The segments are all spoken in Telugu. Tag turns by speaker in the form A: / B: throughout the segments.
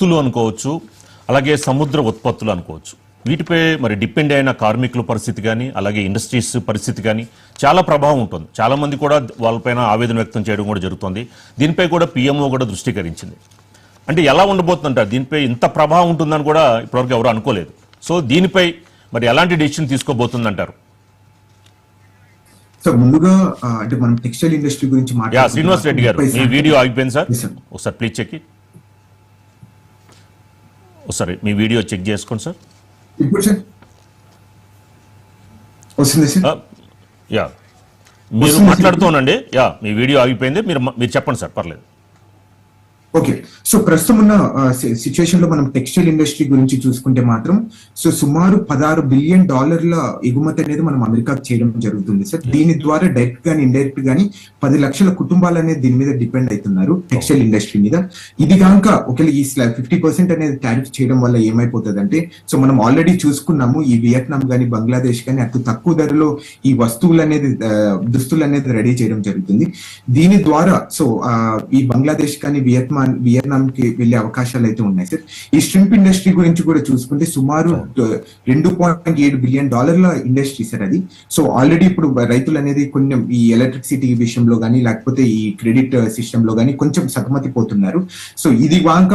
A: వస్తువులు అనుకోవచ్చు, అలాగే సముద్ర ఉత్పత్తులు అనుకోవచ్చు. వీటిపై మరి డిపెండ్ అయిన కార్మికుల పరిస్థితి కానీ, అలాగే ఇండస్ట్రీస్ పరిస్థితి కానీ చాలా ప్రభావం ఉంటుంది. చాలామంది కూడా వాళ్ళపైన ఆవేదన వ్యక్తం చేయడం కూడా జరుగుతుంది. దీనిపై కూడా పిఎంఓ కూడా దృష్టికరించింది. అంటే ఎలా ఉండబోతుందంటారు? దీనిపై ఇంత ప్రభావం ఉంటుందని కూడా ఇప్పటివరకు ఎవరు అనుకోలేదు. సో దీనిపై మరి ఎలాంటి డెసిషన్ తీసుకోబోతుందంటారు?
B: సో ముందుగా అంటే మనం టెక్స్టైల్ ఇండస్ట్రీ గురించి
A: శ్రీనివాస్ రెడ్డి గారు, మీ వీడియో ఆగిపోయింది సార్, ఒకసారి ప్లీజ్ చెక్. ఒకసారి మీ వీడియో చెక్ చేసుకోండి సార్.
B: ఇప్పుడు సార్ వస్తుంది సార్.
A: మీరు మాట్లాడుతూ ఉండండి. మీ వీడియో ఆగిపోయింది, మీరు చెప్పండి సార్, పర్లేదు.
B: ఓకే, సో ప్రస్తుతం ఉన్న సిచ్యువేషన్ లో మనం టెక్స్టైల్ ఇండస్ట్రీ గురించి చూసుకుంటే మాత్రం సో సుమారు $16 బిలియన్ ఎగుమతి అనేది మనం అమెరికాకు చేయడం జరుగుతుంది సార్. దీని ద్వారా డైరెక్ట్ గానీ ఇండైరెక్ట్ గానీ 10 లక్షల కుటుంబాలు అనేది దీని మీద డిపెండ్ అవుతున్నారు, టెక్స్టైల్ ఇండస్ట్రీ మీద. ఇది కాక ఒకవేళ ఈ 50% అనేది టారిఫ్ చేయడం వల్ల ఏమైపోతుంది అంటే, సో మనం ఆల్రెడీ చూసుకున్నాము ఈ వియత్నాం కానీ బంగ్లాదేశ్ కానీ అతి తక్కువ ధరలో ఈ వస్తువులు అనేది దుస్తులు అనేది రెడీ చేయడం జరుగుతుంది. దీని ద్వారా సో ఈ బంగ్లాదేశ్ కానీ వియత్నాం కి వెళ్లే అవకాశాలు అయితే ఉన్నాయి సార్. ఈ స్ట్రింప్ ఇండస్ట్రీ గురించి కూడా చూసుకుంటే సుమారు $2.7 బిలియన్ ఇండస్ట్రీ సార్ అది. సో ఆల్రెడీ ఇప్పుడు రైతులు అనేది కొంచెం ఈ ఎలక్ట్రిసిటీ విషయంలో కానీ లేకపోతే ఈ క్రెడిట్ సిస్టమ్ లో కానీ కొంచెం సతమతి పోతున్నారు. సో ఇది వాంక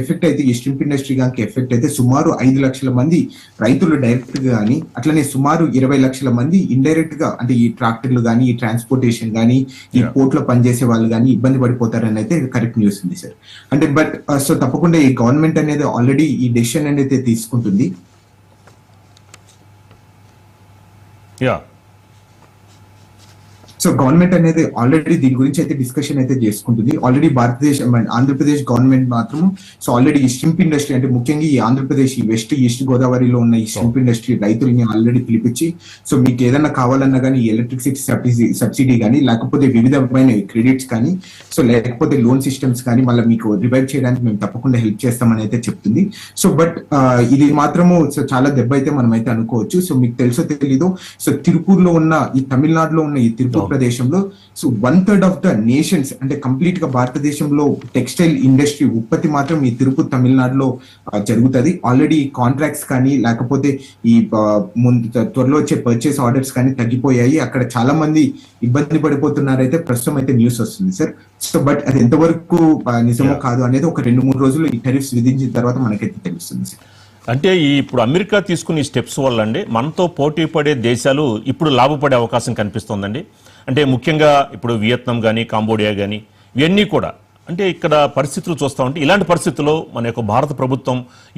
B: ఎఫెక్ట్ అయితే ఈ స్ట్రింప్ ఇండస్ట్రీ గాక ఎఫెక్ట్ అయితే సుమారు 5 లక్షల మంది రైతులు డైరెక్ట్ గా కానీ అట్లనే సుమారు 20 లక్షల మంది ఇండైరెక్ట్ గా అంటే ఈ ట్రాక్టర్లు కానీ ఈ ట్రాన్స్పోర్టేషన్ కానీ ఈ పోర్ట్ లో పనిచేసే వాళ్ళు కానీ ఇబ్బంది పడిపోతారని అయితే కరెక్ట్ న్యూస్ ఉంది సార్. అంటే బట్ సో తప్పకుండా ఈ గవర్నమెంట్ అనేది ఆల్రెడీ ఈ డెసిషన్ అనేది తీసుకుంటుంది. సో గవర్నమెంట్ అనేది ఆల్రెడీ దీని గురించి అయితే డిస్కషన్ అయితే చేసుకుంటుంది. ఆల్రెడీ భారతదేశం ఆంధ్రప్రదేశ్ గవర్నమెంట్ మాత్రం సో ఆల్రెడీ ఈ స్ట్రింప్ ఇండస్ట్రీ అంటే ముఖ్యంగా ఈ ఆంధ్రప్రదేశ్ ఈ వెస్ట్ ఈస్ట్ గోదావరిలో ఉన్న ఈ స్ట్రింప్ ఇండస్ట్రీ రైతుల్ని ఆల్రెడీ పిలిపించి సో మీకు ఏదైనా కావాలన్నా కానీ ఎలక్ట్రిసిటీ సబ్సిడీ కానీ లేకపోతే వివిధమైన క్రెడిట్స్ కానీ సో లేకపోతే లోన్ సిస్టమ్స్ కానీ మళ్ళీ మీకు రివైవ్ చేయడానికి మేము తప్పకుండా హెల్ప్ చేస్తామని అయితే చెప్తుంది. సో బట్ ఇది మాత్రము సో చాలా దెబ్బ అయితే మనం అయితే అనుకోవచ్చు. సో మీకు తెలుసో తెలీదు, సో తిరుపూర్లో ఉన్న ఈ తమిళనాడులో ఉన్న ఈ తిరుపూర్ ప్రదేశంలో సో 1/3 ఆఫ్ ద నేషన్స్ అంటే కంప్లీట్ గా భారతదేశంలో టెక్స్టైల్ ఇండస్ట్రీ ఉత్పత్తి మాత్రం ఈ తిరుపతి తమిళనాడులో జరుగుతుంది. ఆల్రెడీ కాంట్రాక్ట్స్ కానీ లేకపోతే ఈ త్వరలో వచ్చే పర్చేస్ ఆర్డర్స్ కానీ తగ్గిపోయాయి. అక్కడ చాలా మంది ఇబ్బంది పడిపోతున్నారైతే ప్రస్తుతం అయితే న్యూస్ వస్తుంది సార్. సో బట్ అది ఎంతవరకు నిజమో కాదు అనేది ఒక 2-3 రోజులు ఈ టెరిఫ్స్ విధించిన తర్వాత మనకైతే తెలుస్తుంది సార్.
A: అంటే ఇప్పుడు అమెరికా తీసుకున్న ఈ స్టెప్స్ వల్ల అండి మనతో పోటీ పడే దేశాలు ఇప్పుడు లాభపడే అవకాశం కనిపిస్తోందండి. అంటే ముఖ్యంగా ఇప్పుడు వియత్నాం కానీ కాంబోడియా కానీ ఇవన్నీ కూడా అంటే ఇక్కడ పరిస్థితులు చూస్తూ ఉంటే ఇలాంటి పరిస్థితుల్లో మన యొక్క భారత ప్రభుత్వం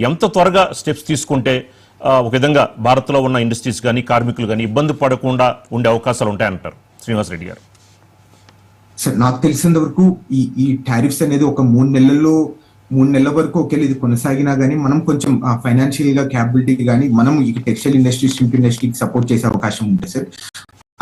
A: ఎంత త్వరగా స్టెప్స్ తీసుకుంటే ఒక విధంగా భారత్లో ఉన్న ఇండస్ట్రీస్ కానీ కార్మికులు కానీ ఇబ్బంది పడకుండా ఉండే అవకాశాలు ఉంటాయంటారు శ్రీనివాస్ రెడ్డి గారు?
B: సార్ నాకు తెలిసినంత వరకు ఈ టారిఫ్స్ అనేది ఒక 3 నెలల వరకు ఒకవేళ ఇది కొనసాగినా కానీ మనం కొంచెం ఫైనాన్షియల్ గా క్యాపబిలిటీ కానీ మనం ఈ టెక్స్టైల్ ఇండస్ట్రీ స్ట్రింప్ ఇండస్ట్రీకి సపోర్ట్ చేసే అవకాశం ఉంటుంది సార్.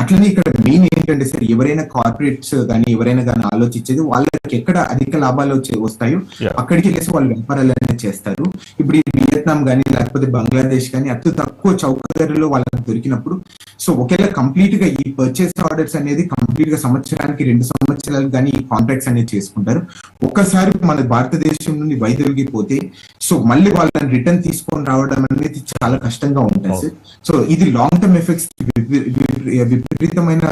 B: అట్లనే ఇక్కడ మెయిన్ ఏంటంటే సార్ ఎవరైనా కార్పొరేట్స్ కానీ ఎవరైనా కానీ ఆలోచించేది వాళ్ళకి ఎక్కడ అధిక లాభాలు వస్తాయో అక్కడికి వెళ్ళేసి వాళ్ళు వ్యాపారాలు అనేది చేస్తారు. ఇప్పుడు ఈ వియత్నాం కానీ లేకపోతే బంగ్లాదేశ్ కానీ అతి తక్కువ చౌక ధరలో వాళ్ళకి దొరికినప్పుడు సో ఒకవేళ కంప్లీట్ గా ఈ పర్చేస్ ఆర్డర్స్ అనేది కంప్లీట్ గా సంవత్సరానికి 2 సంవత్సరాలు కానీ ఈ కాంట్రాక్ట్స్ అనేది చేసుకుంటారు. ఒక్కసారి మన భారతదేశం నుండి వైదొలిగిపోతే సో మళ్ళీ వాళ్ళని రిటర్న్ తీసుకొని రావడం అనేది చాలా కష్టంగా ఉంటుంది సార్. సో ఇది లాంగ్ టర్మ్ ఎఫెక్ట్స్ విపరీతమైన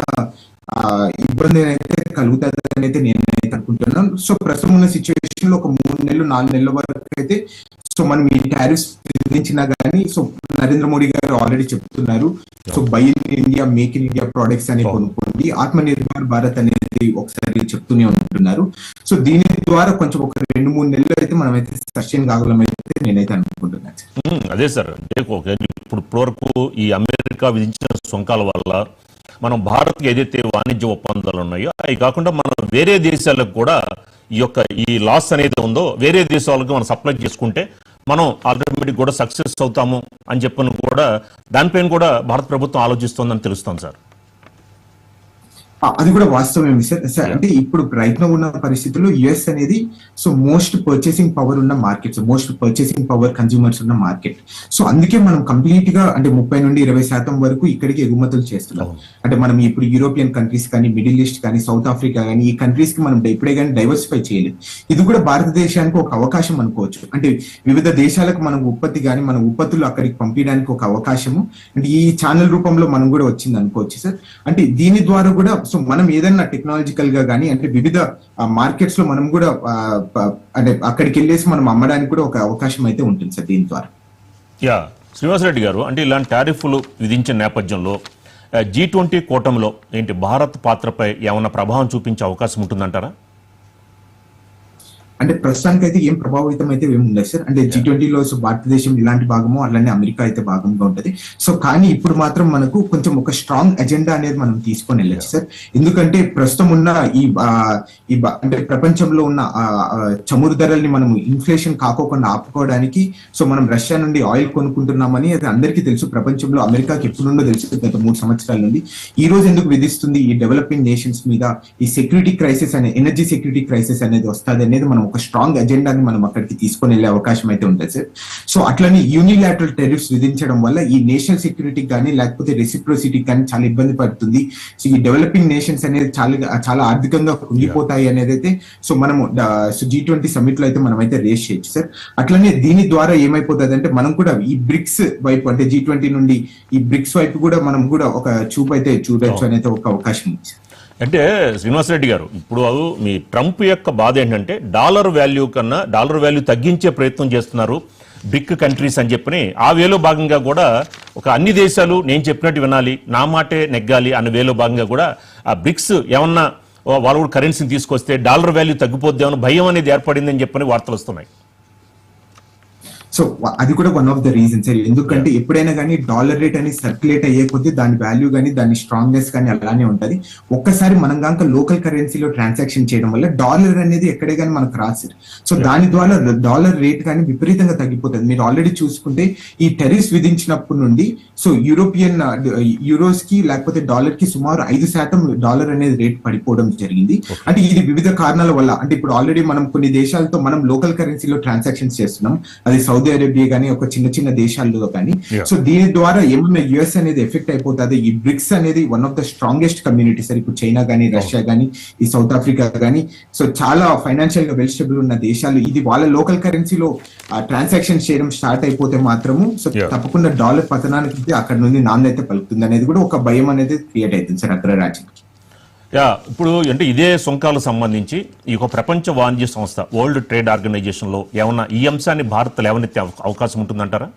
B: ఇబ్బంది అయితే కలుగుతుంది అయితే నేనైతే అనుకుంటున్నాను. సో ప్రస్తుతం ఉన్న సిచ్యువేషన్ లో ఒక 3-4 నెలల వరకు అయితే సో మనం ఈ టారిఫ్స్ విధించినా కానీ సో నరేంద్ర మోడీ గారు ఆల్రెడీ చెప్తున్నారు so by in India make in India products అనేది కొనుక్కోండి, ఆత్మ నిర్భర్ భారత్ అనేది ఒకసారి చెప్తూనే ఉంటున్నారు. సో దీని ద్వారా కొంచెం ఒక 2-3 నెలలు అయితే మనం అయితే సస్టైన్ కాగలం అయితే నేనైతే అనుకుంటున్నాను.
A: అదే సార్, అంటే ఇప్పుడు వరకు ఈ అమెరికా విధించిన సుంకాల వల్ల మనం భారత్కి ఏదైతే వాణిజ్య ఒప్పందాలు ఉన్నాయో అవి కాకుండా మనం వేరే దేశాలకు కూడా ఈ లాస్ అనేది ఉందో వేరే దేశాలకు మనం సప్లై చేసుకుంటే మనం ఆల్టర్నేటివ్ కూడా సక్సెస్ అవుతాము అని చెప్పని కూడా దానిపైన కూడా భారత ప్రభుత్వం ఆలోచిస్తోందని తెలుస్తాం సార్.
B: అది కూడా వాస్తవమే సార్. అంటే ఇప్పుడు రైట్ నో ఉన్న పరిస్థితుల్లో యుఎస్ అనేది సో మోస్ట్ పర్చేసింగ్ పవర్ ఉన్న market, most purchasing power consumers ఉన్న మార్కెట్. సో అందుకే మనం కంప్లీట్ గా అంటే 30 నుండి 20% వరకు ఇక్కడికి ఎగుమతులు చేస్తున్నాం. అంటే మనం ఇప్పుడు యూరోపియన్ కంట్రీస్ కానీ, మిడిల్ ఈస్ట్ కానీ, సౌత్ ఆఫ్రికా కానీ, ఈ కంట్రీస్ కి మనం ఇప్పుడే కానీ డైవర్సిఫై చేయలేదు. ఇది కూడా భారతదేశానికి ఒక అవకాశం అనుకోవచ్చు. అంటే వివిధ దేశాలకు మనం ఉత్పత్తి కానీ మన ఉత్పత్తులు అక్కడికి పంపించడానికి ఒక అవకాశము అంటే ఈ ఛానల్ రూపంలో మనం కూడా వచ్చింది అనుకోవచ్చు సార్. అంటే దీని ద్వారా కూడా సో మనం ఏదైనా టెక్నాలజికల్ గా కానీ అంటే వివిధ మార్కెట్స్ లో మనం కూడా అంటే అక్కడికి వెళ్ళేసి మనం అమ్మడానికి కూడా ఒక అవకాశం అయితే ఉంటుంది సార్ దీని ద్వారా.
A: యా శ్రీనివాసరెడ్డి గారు, అంటే ఇలాంటి టారిఫ్లు విధించిన నేపథ్యంలో G20 కూటమిలో ఏంటి భారత్ పాత్రపై ఏమైనా ప్రభావం చూపించే అవకాశం ఉంటుందంటారా?
B: అంటే ప్రస్తుతానికి అయితే ఏం ప్రభావితం అయితే ఏమి ఉండదు సార్. అంటే G20లో సో భారతదేశం ఇలాంటి భాగమో అలానే అమెరికా అయితే భాగంగా ఉంటది. సో కానీ ఇప్పుడు మాత్రం మనకు కొంచెం ఒక స్ట్రాంగ్ ఎజెండా అనేది మనం తీసుకొని వెళ్ళచ్చు సార్. ఎందుకంటే ప్రస్తుతం ఉన్న అంటే ప్రపంచంలో ఉన్న చమురు ధరల్ని మనం ఇన్ఫ్లేషన్ కాకోకుండా ఆపుకోవడానికి సో మనం రష్యా నుండి ఆయిల్ కొనుక్కుంటున్నామని అది అందరికీ తెలుసు. ప్రపంచంలో అమెరికాకి ఎప్పుడు నుండో తెలుసు, గత 3 సంవత్సరాల నుండి. ఈ రోజు ఎందుకు విధిస్తుంది ఈ డెవలపింగ్ నేషన్స్ మీద ఈ సెక్యూరిటీ క్రైసిస్ అనే ఎనర్జీ సెక్యూరిటీ క్రైసిస్ అనేది వస్తుంది అనేది మనం ఒక స్ట్రాంగ్ ఎజెండాని మనం అక్కడికి తీసుకొని వెళ్ళే అవకాశం అయితే ఉంటుంది సార్. సో అట్లనే యూనిలాటరల్ టెరిఫ్స్ విధించడం వల్ల ఈ నేషనల్ సెక్యూరిటీకి కానీ లేకపోతే రెసిప్రోసిటీకి కానీ చాలా ఇబ్బంది పడుతుంది. సో ఈ డెవలపింగ్ నేషన్స్ అనేది చాలా ఆర్థికంగా కుంగిపోతాయి అనేది అయితే సో మనము G20 సమిట్ లో అయితే మనం అయితే రేస్ చేయొచ్చు సార్. అట్లనే దీని ద్వారా ఏమైపోతుంది అంటే మనం కూడా ఈ బ్రిక్స్ వైపు అంటే G20 నుండి ఈ బ్రిక్స్ వైపు కూడా మనం కూడా ఒక చూపు అయితే చూడొచ్చు అనేది ఒక అవకాశం ఉంది.
A: అంటే శ్రీనివాసరెడ్డి గారు, ఇప్పుడు మీ ట్రంప్ యొక్క బాధ ఏంటంటే డాలర్ వాల్యూ తగ్గించే ప్రయత్నం చేస్తున్నారు బ్రిక్ కంట్రీస్ అని చెప్పని, ఆ వేలో భాగంగా కూడా ఒక అన్ని దేశాలు నేను చెప్పినట్టు వినాలి, నా మాటే నెగ్గాలి అన్న వేలో భాగంగా కూడా ఆ బ్రిక్స్ ఏమన్నా వాళ్ళు కూడా కరెన్సీని తీసుకొస్తే డాలర్ వాల్యూ తగ్గిపోద్దేమని భయం అనేది ఏర్పడిందని చెప్పని వార్తలు వస్తున్నాయి.
B: సో అది కూడా వన్ ఆఫ్ ద రీజన్స్. ఎందుకంటే ఎప్పుడైనా కానీ డాలర్ రేట్ అనేది సర్క్యులేట్ అయ్యే కొద్దీ దాని వాల్యూ కానీ దాని స్ట్రాంగ్నెస్ కానీ అలానే ఉంటది. ఒక్కసారి మనం కనుక లోకల్ కరెన్సీలో ట్రాన్సాక్షన్ చేయడం వల్ల డాలర్ అనేది ఎక్కడే కానీ మనకు రాదు. సో దాని ద్వారా డాలర్ రేట్ కానీ విపరీతంగా తగ్గిపోతుంది. మీరు ఆల్రెడీ చూసుకుంటే ఈ టెరిఫ్స్ విధించినప్పటి నుండి సో యూరోపియన్ యూరోస్ కి లేకపోతే డాలర్ కి సుమారు 5% డాలర్ అనేది రేట్ పడిపోవడం జరిగింది. అంటే ఇది వివిధ కారణాల వల్ల. అంటే ఇప్పుడు ఆల్రెడీ మనం కొన్ని దేశాలతో మనం లోకల్ కరెన్సీలో ట్రాన్సాక్షన్స్ చేస్తున్నాం, అది సౌదీ అరేబియా కానీ ఒక చిన్న దేశాల్లో కానీ. సో దీని ద్వారా ఏమన్నా యుఎస్ అనేది ఎఫెక్ట్ అయిపోతుంది. ఈ బ్రిక్స్ అనేది one of the strongest community sir. ఇప్పుడు చైనా కానీ, రష్యా కానీ, ఈ సౌత్ ఆఫ్రికా కానీ సో చాలా ఫైనాన్షియల్ గా వెల్ స్టేబుల్ ఉన్న దేశాలు ఇది వాళ్ళ లోకల్ కరెన్సీలో ట్రాన్సాక్షన్ చేయడం స్టార్ట్ అయిపోతే మాత్రము సో తప్పకుండా డాలర్ పతనానికి అక్కడ నుండి నాంది అయితే పలుకుతుంది అనేది కూడా ఒక భయం అనేది క్రియేట్ అవుతుంది సార్ అగ్ర రాజ్యానికి.
A: ఇప్పుడు అంటే ఇదే సుంకాలకు సంబంధించి ఈ ఒక ప్రపంచ వాణిజ్య సంస్థ వరల్డ్ ట్రేడ్ ఆర్గనైజేషన్లో ఏమన్నా ఈ అంశాన్ని భారత్ లేవనెత్తే అవకాశం ఉంటుందంటారా?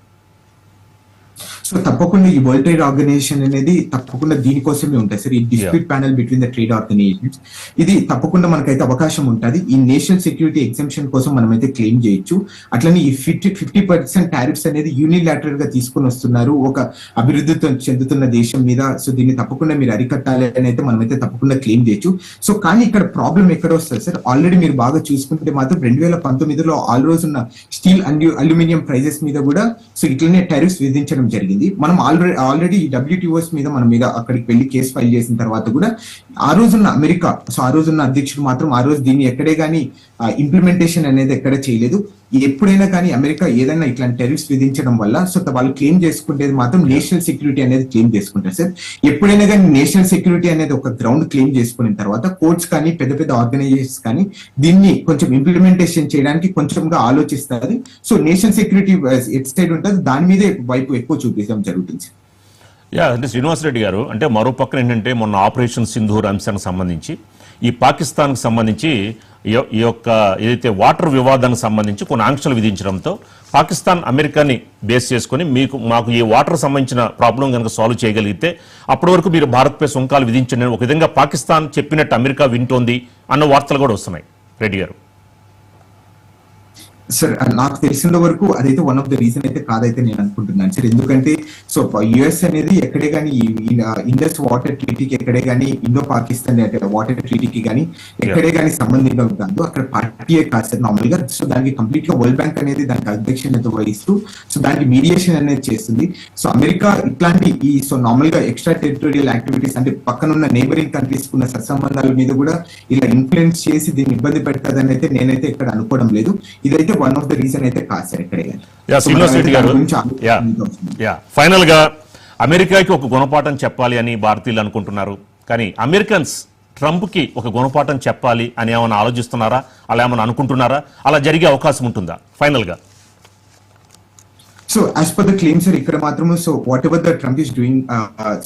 B: సో తప్పకుండా ఈ వరల్డ్ ట్రేడ్ ఆర్గనైజేషన్ అనేది తప్పకుండా దీనికోసమే ఉంటుంది సార్. ఈ dispute panel between the trade organisations ఇది తప్పకుండా మనకైతే అవకాశం ఉంటుంది. ఈ నేషనల్ సెక్యూరిటీ ఎగ్జంప్షన్ కోసం మనం అయితే క్లెయిమ్ చేయొచ్చు. అట్లనే ఈ 50% టారిఫ్స్ అనేది యూనిలాటరల్ గా తీసుకుని వస్తున్నారు ఒక అభివృద్ధి చెందుతున్న దేశం మీద. సో దీన్ని తప్పకుండా మీరు అరికట్టాలి అని అయితే మనం అయితే తప్పకుండా క్లెయిమ్ చేయొచ్చు. సో కానీ ఇక్కడ ప్రాబ్లం ఎక్కడ వస్తుంది సార్, ఆల్రెడీ మీరు బాగా చూసుకుంటే మాత్రం 2019లో ఆల్ రోజు ఉన్న స్టీల్ అల్యూమినియం ప్రైజెస్ మీద కూడా సో ఇట్లనే టారిఫ్స్ విధించడం జరిగింది. మనం ఆల్రెడీ ఈ WTOs మీద మన మీద అక్కడికి వెళ్ళి కేసు ఫైల్ చేసిన తర్వాత కూడా ఆ రోజున్న అమెరికా సో ఆ రోజున్న అధ్యక్షుడు మాత్రం ఆ రోజు దీన్ని ఎక్కడే కానీ ఇంప్లిమెంటేషన్ అనేది ఎక్కడ చేయలేదు. ఎప్పుడైనా కానీ అమెరికా ఏదైనా ఇట్లాంటి టెరిఫ్స్ విధించడం వల్ల సో వాళ్ళు క్లెయిమ్ చేసుకునేది మాత్రం నేషనల్ సెక్యూరిటీ అనేది క్లెయిమ్ చేసుకుంటారు సార్. ఎప్పుడైనా కానీ నేషనల్ సెక్యూరిటీ అనేది ఒక గ్రౌండ్ క్లెయిమ్ చేసుకున్న తర్వాత కోర్ట్స్ కానీ పెద్ద ఆర్గనైజేషన్స్ కానీ దీన్ని కొంచెం ఇంప్లిమెంటేషన్ చేయడానికి కొంచెంగా ఆలోచిస్తారు. So national security at side ఉంటుంది, దాని మీదే వైపు ఎక్కువ చూపించడం జరుగుతుంది సార్.
A: అంటే శ్రీనివాసరెడ్డి గారు, అంటే మరో పక్కన ఏంటంటే మొన్న ఆపరేషన్ సింధూర్ అంశానికి సంబంధించి ఈ పాకిస్తాన్కి సంబంధించి ఈ యొక్క ఏదైతే వాటర్ వివాదానికి సంబంధించి కొన్ని ఆంక్షలు విధించడంతో పాకిస్తాన్ అమెరికాని బేస్ చేసుకొని మాకు ఈ వాటర్ సంబంధించిన ప్రాబ్లం కనుక సాల్వ్ చేయగలిగితే అప్పటి వరకు మీరు భారత్పై సుంకాలు విధించండి ఒక విధంగా పాకిస్తాన్ చెప్పినట్టు అమెరికా వింటోంది అన్న వార్తలు కూడా వస్తున్నాయి. రెడ్డి గారు
B: సార్ నాకు తెలిసిన వరకు అదైతే వన్ ఆఫ్ ద రీజన్ అయితే కాదైతే నేను అనుకుంటున్నాను సార్. ఎందుకంటే సో యుఎస్ అనేది ఎక్కడే కానీ ఇండస్ వాటర్ ట్రీటీకి ఎక్కడే కానీ ఇండో పాకిస్తాన్ వాటర్ ట్రీటీకి కానీ ఎక్కడే కానీ సంబంధించిన కాదు. అక్కడ పార్టీయే కాదు సార్ నార్మల్ గా. సో దానికి కంప్లీట్ గా వరల్డ్ బ్యాంక్ అనేది దానికి అధ్యక్షత వహిస్తూ సో దానికి మీడియేషన్ అనేది చేస్తుంది. సో అమెరికా ఇట్లాంటి సో నార్మల్ గా ఎక్స్ట్రా టెరిటోరియల్ యాక్టివిటీస్ అంటే పక్కనున్న నేబరింగ్ కంట్రీస్ కున్న సత్సంబంధాల మీద కూడా ఇలా ఇన్ఫ్లుయెన్స్ చేసి దీన్ని ఇబ్బంది పెడతాదని అయితే నేనైతే ఇక్కడ అనుకోవడం లేదు. ఇదైతే వన్ ఆఫ్ ద రీజన్ అయితే కాదు సార్ ఎక్కడే కానీ.
A: శ్రీనివాస్ రెడ్డి గారు, ఫైనల్ గా అమెరికాకి ఒక గుణపాఠం చెప్పాలి అని భారతీయులు అనుకుంటున్నారు, కానీ అమెరికన్స్ ట్రంప్ కి ఒక గుణపాఠం చెప్పాలి అని ఏమైనా ఆలోచిస్తున్నారా, అలా ఏమైనా అనుకుంటున్నారా, అలా జరిగే అవకాశం ఉంటుందా ఫైనల్ గా?
B: So as per the claim sir ఇక్కడ మాత్రము so what ever the Trump is doing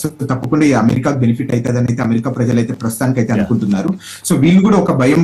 B: so తప్పకుండా ఈ అమెరికా బెనిఫిట్ అవుతుందని అయితే అమెరికా ప్రజలు అయితే ప్రస్తుతానికి అయితే అనుకుంటున్నారు. సో వీళ్ళు కూడా ఒక భయం